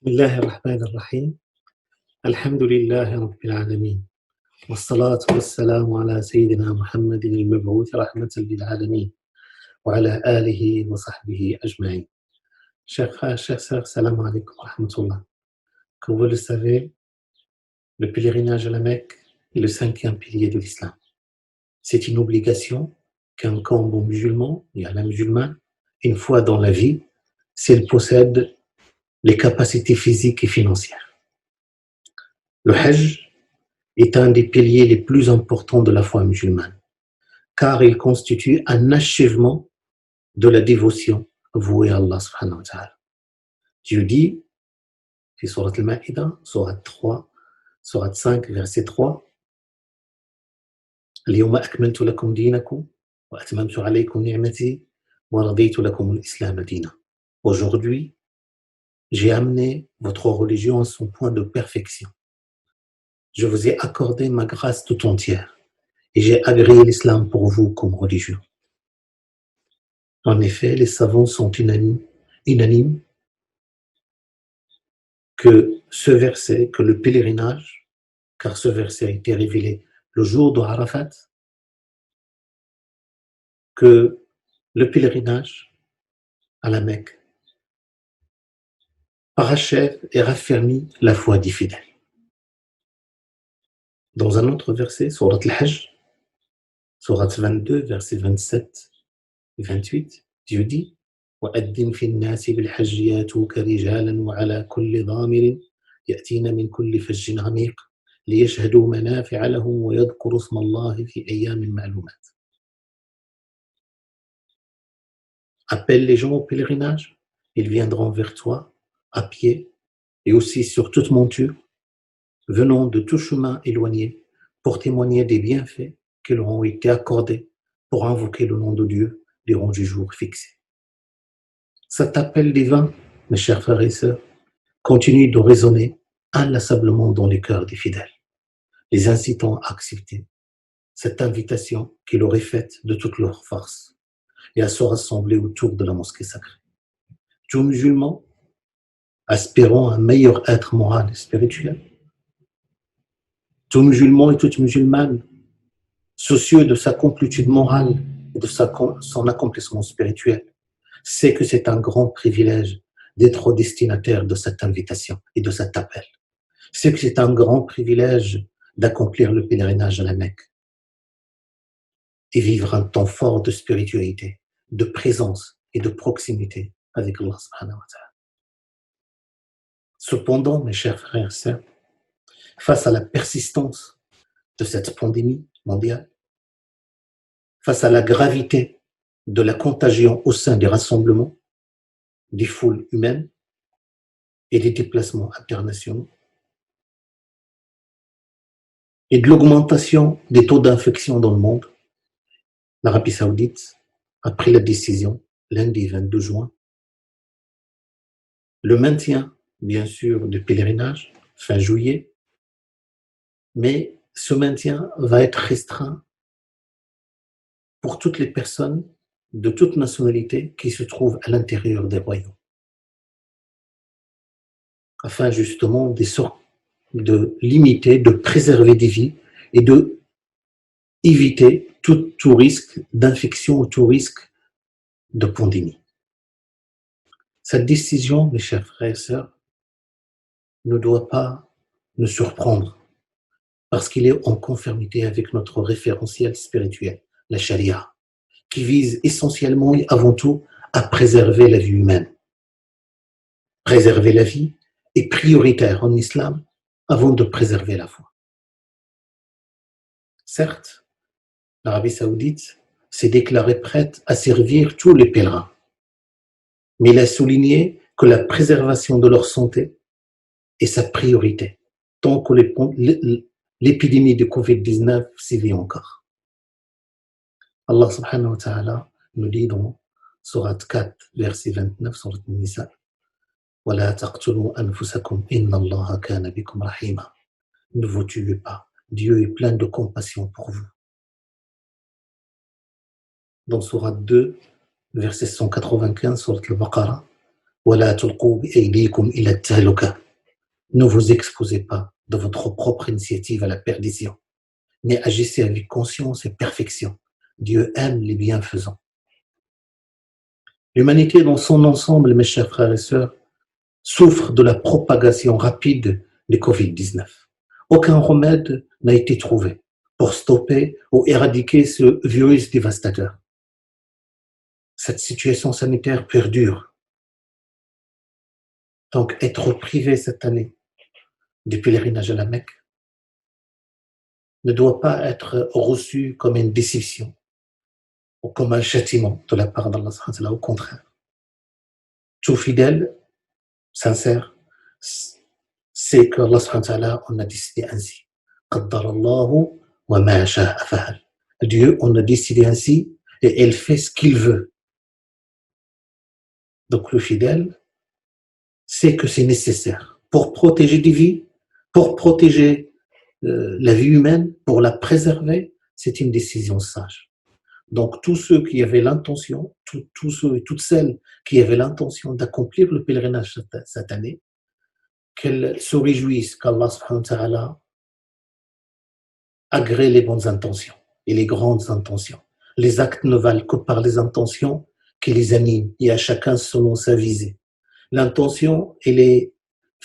الله الرحمن الرحيم الحمد لله رب العالمين والصلاة والسلام على سيدنا محمد المبعوث رحمة للعالمين وعلى آله وصحبه أجمعين. Chers frères, chers sœurs, salam alaikum wa rahmatullah. Comme vous le savez, le pèlerinage à la Mecque est le cinquième pilier de l'islam. C'est une obligation qu'un bon musulman et un musulman, une fois dans la vie, s'il possède les capacités physiques et financières. Le Hajj est un des piliers les plus importants de la foi musulmane, car il constitue un achèvement de la dévotion vouée à Allah subhanahu wa ta'ala. Dieu dit, في سورة المائدة, سورة 3, سورة 5, verset 3, اليوم أكملت لكم دينكم وأتممت عليكم نعمتي ورضيت لكم الإسلام دينا. Aujourd'hui, j'ai amené votre religion à son point de perfection. Je vous ai accordé ma grâce tout entière et j'ai agréé l'islam pour vous comme religion. En effet, les savants sont unanimes que ce verset, que le pèlerinage, car ce verset a été révélé le jour de Arafat, que le pèlerinage à la Mecque parachève et raffermit la foi des fidèles. Dans un autre verset, Surat al-Hajj, Surat 22, versets 27 et 28, Dieu dit وَأَذِّنْ فِي النَّاسِ بِالْحَجِّ يَأْتُوكَ رِجَالًا وَعَلَى كُلِّ ضَامِرٍ يَأْتِينَ مِنْ كُلِّ فَجٍّ عَمِيقٍ لِيَشْهَدُوا مَنَافِعَ لَهُمْ وَيَذْكُرُوا اسْمَ اللَّهِ فِي أَيَّامٍ مَّعْلُومَاتٍ. Appelle les gens au pèlerinage, ils viendront vers toi à pied et aussi sur toute monture, venant de tout chemin éloigné pour témoigner des bienfaits qui leur ont été accordés pour invoquer le nom de Dieu durant du jour fixé. Cet appel divin, mes chers frères et sœurs, continue de résonner inlassablement dans les cœurs des fidèles, les incitant à accepter cette invitation qui leur est faite de toute leur force et à se rassembler autour de la mosquée sacrée. Tout musulman aspirant à un meilleur être moral et spirituel, tout musulman et toute musulmane soucieux de sa complétude morale et de son accomplissement spirituel, sait que c'est un grand privilège d'être destinataire de cette invitation et de cet appel. C'est que c'est un grand privilège d'accomplir le pèlerinage à la Mecque et vivre un temps fort de spiritualité, de présence et de proximité avec Allah subhanahu wa ta'ala. Cependant, mes chers frères et sœurs, face à la persistance de cette pandémie mondiale, face à la gravité de la contagion au sein des rassemblements, des foules humaines et des déplacements internationaux, et de l'augmentation des taux d'infection dans le monde, l'Arabie Saoudite a pris la décision, lundi 22 juin, le maintien, bien sûr, du pèlerinage fin juillet, mais ce maintien va être restreint pour toutes les personnes de toute nationalité qui se trouvent à l'intérieur des royaumes, afin justement de limiter, de préserver des vies et de éviter tout risque d'infection ou tout risque de pandémie. Cette décision, mes chers frères et sœurs, ne doit pas nous surprendre parce qu'il est en conformité avec notre référentiel spirituel, la charia, qui vise essentiellement et avant tout à préserver la vie humaine. Préserver la vie est prioritaire en islam avant de préserver la foi. Certes, l'Arabie Saoudite s'est déclarée prête à servir tous les pèlerins, mais il a souligné que la préservation de leur santé est sa priorité, tant que l'épidémie de Covid-19 sévit encore. Allah subhanahu wa ta'ala nous dit dans Surat 4, verset 29, Surat Nisa, وَلَا تَقْتُلُوا أَنفُسَكُمْ إِنَّ اللَّهَ كَانَ بِكُمْ رَحِيمًا. Ne vous tuez pas, Dieu est plein de compassion pour vous. Dans Surat 2, verset 195, Surat al-Baqarah, وَلَا تُلْقُوا بِأَيْدِيكُمْ إِلَى التَّهْلُكَةِ. Ne vous exposez pas de votre propre initiative à la perdition, mais agissez avec conscience et perfection. Dieu aime les bienfaisants. L'humanité dans son ensemble, mes chers frères et sœurs, souffre de la propagation rapide de Covid-19. Aucun remède n'a été trouvé pour stopper ou éradiquer ce virus dévastateur. Cette situation sanitaire perdure. Donc, être privé cette année du pèlerinage à la Mecque ne doit pas être reçu comme une décision ou comme un châtiment de la part d'Allah, au contraire. Tout fidèle, sincère, c'est que Allah on a décidé ainsi. Qaddarallahu wa ma sha'a fa'al. Dieu, on a décidé ainsi et il fait ce qu'il veut. Donc le fidèle sait que c'est nécessaire pour protéger des vies, pour protéger la vie humaine, pour la préserver, c'est une décision sage. Donc tous ceux qui avaient l'intention, tous ceux et toutes celles qui avaient l'intention d'accomplir le pèlerinage cette année, qu'elles se réjouissent qu'Allah subhanahu wa ta'ala agrée les bonnes intentions et les grandes intentions. Les actes ne valent que par les intentions qui les animent et à chacun selon sa visée. L'intention, elle est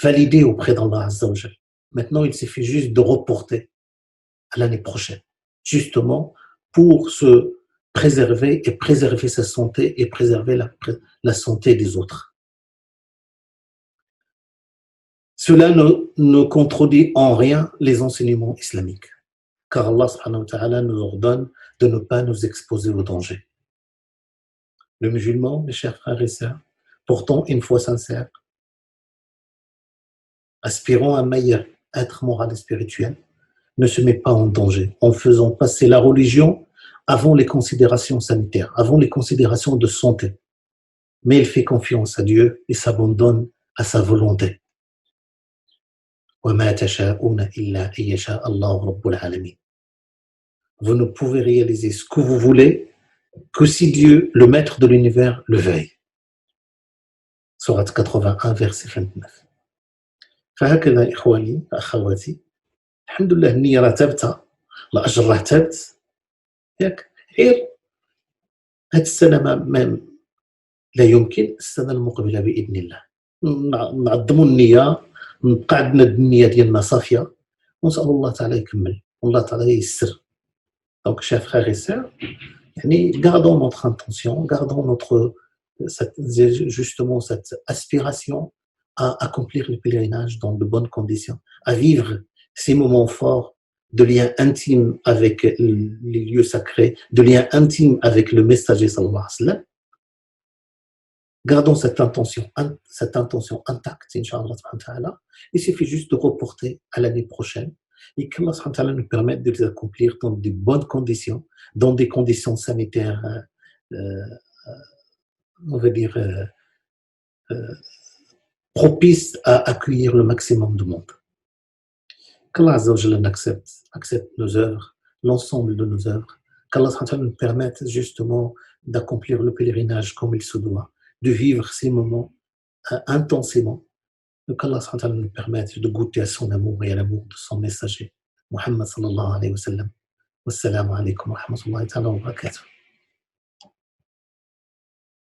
validée auprès d'Allah Azza wa Jal. Maintenant, il suffit juste de reporter à l'année prochaine, justement pour se préserver et préserver sa santé et préserver la santé des autres. Cela ne contredit en rien les enseignements islamiques, car Allah subhanahu wa ta'ala nous ordonne de ne pas nous exposer au danger. Le musulman, mes chers frères et sœurs, portant une foi sincère, aspirant à un meilleur être moral et spirituel, ne se met pas en danger en faisant passer la religion avant les considérations sanitaires, avant les considérations de santé. Mais il fait confiance à Dieu et s'abandonne à sa volonté. وَمَا تَشَاءُونَ إِلَّا أَن يَشَاءَ اللَّهُ رَبُّ الْعَالَمِينَ. Vous ne pouvez réaliser ce que vous voulez que si Dieu, le maître de l'univers, le veuille. Sourate 81, verset 29. فهكذا إخواني أخواتي، الحمد لله النية راه ثابتة، الأجر راه ثابت، ياك غير هاد السنة ما لا يمكن السنة المقبلة بإذن الله نعظموا النية، نبقى عندنا النية ديالنا صافية ونسأل الله تعالى يكمل والله تعالى ييسر. Donc chers frères et sœurs, gardons notre intention, gardons justement cette aspiration à accomplir le pèlerinage dans de bonnes conditions, à vivre ces moments forts de lien intime avec les lieux sacrés, de lien intime avec le messager sallallahu alayhi wa sallam. Gardons cette intention intacte, Inch'Allah subhanahu wa ta'ala. Il suffit juste de reporter à l'année prochaine et qu'Allah subhanahu wa ta'ala nous permette de les accomplir dans de bonnes conditions, dans des conditions sanitaires, on va dire, propices à accueillir le maximum de monde. Qu'Allah Azza wa Jalla accepte nos œuvres, l'ensemble de nos œuvres, qu'Allah subhanahu wa ta'ala nous permette justement d'accomplir le pèlerinage comme il se doit, de vivre ces moments intensément, qu'Allah subhanahu wa ta'ala nous permette de goûter à son amour et à l'amour de son messager, Muhammad sallallahu alayhi wa sallam. Wassalamu alaykum wa rahmatullahi ta'ala wa barakatuh.